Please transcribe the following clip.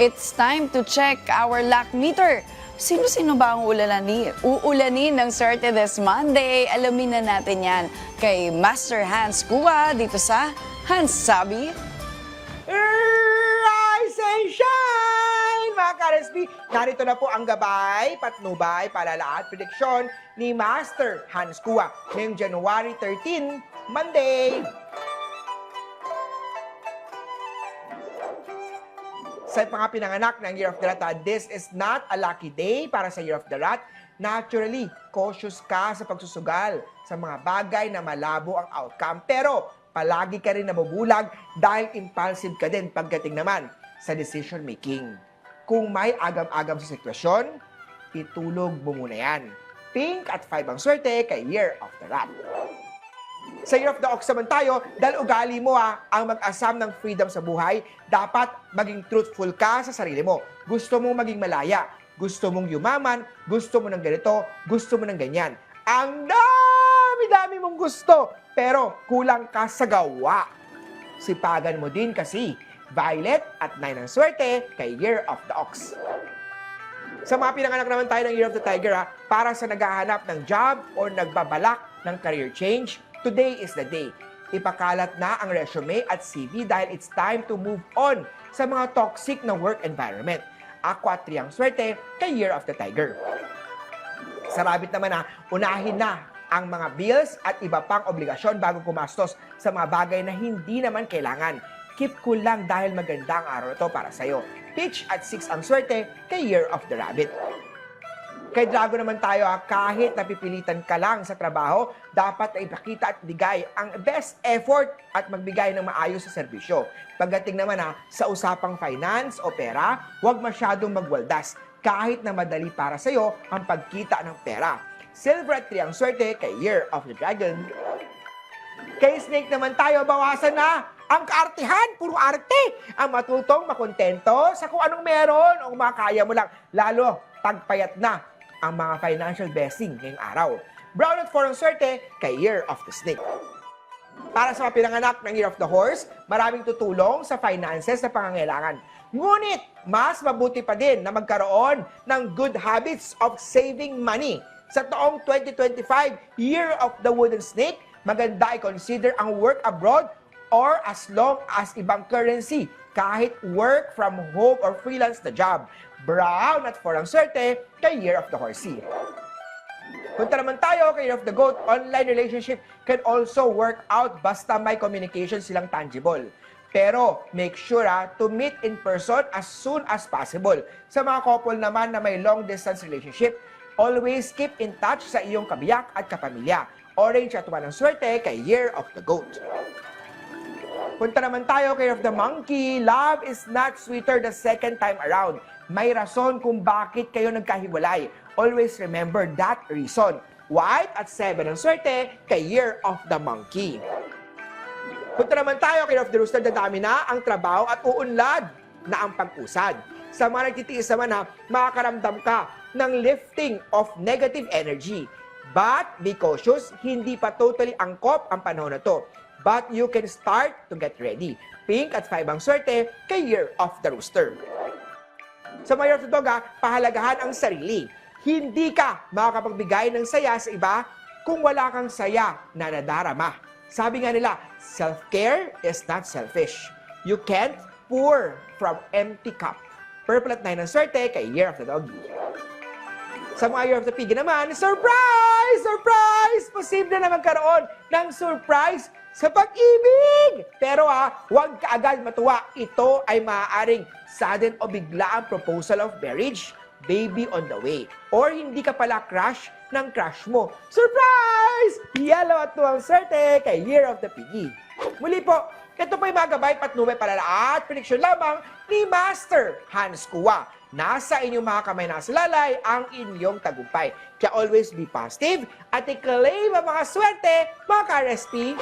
It's time to check our luck meter. Sino-sino ba ang uulanin ng swerte this Monday? Alamin na natin yan kay Master Hans Kua dito sa Hans Sabi. Rise and shine! Mga ka-RSP, narito na po ang gabay, patnubay, palala at prediksyon ni Master Hans Kua ngayong January 13, Monday. Sa mga pinanganak ng Year of the Rat, this is not a lucky day para sa Year of the Rat. Naturally, cautious ka sa pagsusugal sa mga bagay na malabo ang outcome. Pero palagi ka rin nabubulag dahil impulsive ka din pagdating naman sa decision making. Kung may agam-agam sa sitwasyon, itulog mo muna yan. Pink at 5 ang swerte kay Year of the Rat. Sa Year of the Ox naman tayo, dahil ugali mo ang mag-asam ng freedom sa buhay, dapat maging truthful ka sa sarili mo. Gusto mong maging malaya, gusto mong yumaman, gusto mo ng ganito, gusto mo ng ganyan. Ang dami-dami mong gusto, pero kulang ka sa gawa. Sipagan mo din kasi. Violet at 9 ang swerte kay Year of the Ox. Sa mga pinanganak naman tayo ng Year of the Tiger, para sa naghahanap ng job or nagbabalak ng career change, today is the day. Ipakalat na ang resume at CV dahil it's time to move on sa mga toxic na work environment. Aqua 3 ang swerte kay Year of the Tiger. Sa Rabbit naman unahin na ang mga bills at iba pang obligasyon bago kumastos sa mga bagay na hindi naman kailangan. Keep cool lang dahil maganda ang araw ito para sa'yo. Peach at 6 ang swerte kay Year of the Rabbit. Kay Drago naman tayo, kahit napipilitan ka lang sa trabaho, dapat na ipakita at bigay ang best effort at magbigay ng maayos sa serbisyo. Pagdating naman sa usapang finance o pera, huwag masyadong magwaldas kahit na madali para sa'yo ang pagkita ng pera. Silver at 3 ang swerte kay Year of the Dragon. Kay Snake naman tayo, bawasan na ang kaartihan, puro arte. Ang matutong makontento sa kung anong meron o makaya mo lang. Lalo, tagpayat na ang mga financial blessing ngayong araw. Brown at 4 ang swerte kay Year of the Snake. Para sa mga pinanganak ng Year of the Horse, maraming tutulong sa finances na pangangailangan. Ngunit, mas mabuti pa din na magkaroon ng good habits of saving money. Sa taong 2025, Year of the Wooden Snake, maganda i-consider ang work abroad or as long as ibang currency, kahit work from home or freelance na job. Brown at 4 ang swerte kay Year of the Horsey. Punta naman tayo kay Year of the Goat. Online relationship can also work out basta may communication silang tangible. Pero make sure to meet in person as soon as possible. Sa mga couple naman na may long distance relationship, always keep in touch sa iyong kabiyak at kapamilya. Orange at 1 ang swerte kay Year of the Goat. Punta naman tayo kay Year of the Monkey. Love is not sweeter the second time around. May rason kung bakit kayo nagkahiwalay. Always remember that reason. White at 7 ang swerte kay Year of the Monkey. Punta naman tayo kay Year of the Rooster. Dadami na ang trabaho at uunlad na ang pag-usad. Sa mga nagtitiis naman makakaramdam ka ng lifting of negative energy. But be cautious, hindi pa totally angkop ang panahon na to. But you can start to get ready. Pink at 5 ang swerte kay Year of the Rooster. Sa mga Year of the Dog, pahalagahan ang sarili. Hindi ka makakapagbigay ng saya sa iba kung wala kang saya na nadarama. Sabi nga nila, self-care is not selfish. You can't pour from empty cup. Purple at 9 ang swerte kay Year of the Dog. Sa mga Year of the Pig naman, surprise! Surprise! Posible na magkaroon ng surprise sa pag-ibig! Pero huwag ka agad matuwa. Ito ay maaaring sudden o biglaang proposal of marriage, baby on the way. Or hindi ka pala crush ng crush mo. Surprise! Yellow at 2 ang swerte kay Year of the Piggy. Muli po, ito po yung mga gabay, patnubay, palala at prediksyon lamang ni Master Hans Kua. Nasa inyong mga kamay na salalay ang inyong tagumpay. Kaya always be positive at i-claim ang mga swerte, mga ka-RSP.